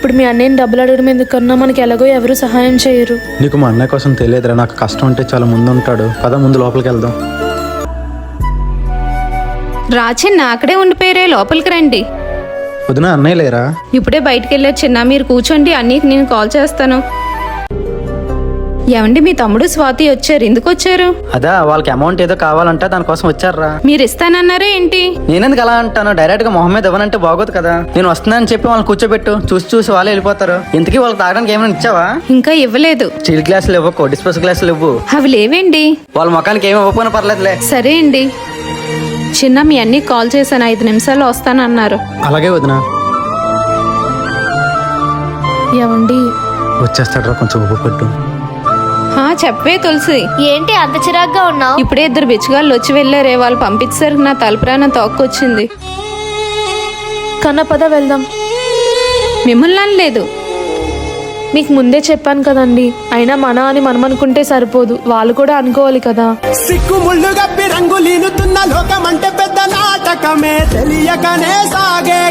ఇప్పుడు మీ అన్నయ్యని డబ్బులు అడగడం ఎందుకన్నా, మనకి ఎలాగో ఎవరు సహాయం చేయరు. నీకు మా అన్నయ్య కోసం తెలియదురా, నాకు కష్టం అంటే చాలా ముందు ఉంటాడు. పద ముందు లోపలికి వెళ్దాం. రాచిన్న అక్కడే ఉండిపోయారే, లోపలికి రండి. వదిన అన్నయ్య లేరా? ఇప్పుడే బయటికి వెళ్ళారు చిన్న, మీరు కూర్చోండి, అన్నీకి నేను కాల్ చేస్తాను. ఏమండి, మీ తమ్ముడు స్వాతి వచ్చారు, ఎందుకు వచ్చారు? అదా వాళ్ళకి అమౌంట్ ఏదో కావాలంటే దానికోసం వచ్చారా. మీరు ఇస్తానన్నారా ఏంటి? నేనెందుకు అలా అంటాను, డైరెక్ట్ గా మొహం మీద ఇవ్వనంటే బాగోదు కదా. నేను వస్తున్నానని చెప్పి వాళ్ళని కూర్చోబెట్టు, చూసి వాళ్ళే వెళ్ళిపోతారు. ఇంతకీ వాళ్ళకి తాగడానికి ఏమైనా ఇచ్చావా? ఇంకా ఇవ్వలేదు. స్టీల్ గ్లాసులు ఇవ్వకు, డిస్పోజ్ గ్లాసులు ఇవ్వు. అవి లేవేంటి? వాళ్ళ ముఖానికి ఏమి ఇవ్వకపోయినా పర్లేదులే. సరే అండి. చిన్న, మీ అన్ని కాల్ చేశాను, 5 నిమిషాల్లో వస్తానన్నారు. అలాగే వదిన. ఏమండి, వచ్చేస్తాడు రా, కొంచెం ఉప్పు పట్టు. చెప్పే తులసి. ఏంటి అంత చిరాగ్గా ఉన్నావు? ఇప్పుడే 2 బిచ్చగాళ్ళు వచ్చి వెళ్ళారే, వాళ్ళు పంపించేసరికి నా తలపురాన తోక్కొచ్చింది. కన్నా పద వెళ్దాం. మిమ్మల్ని అనలేదు. మీకు ముందే చెప్పాను కదండి, అయినా మన అని మనం అనుకుంటే సరిపోదు, వాళ్ళు కూడా అనుకోవాలి కదా. సిక్కుముళ్ళు గప్పి రంగులీనుతున్న లోకమంటే పెద్ద నాటకమే తెలియకనే సాగే.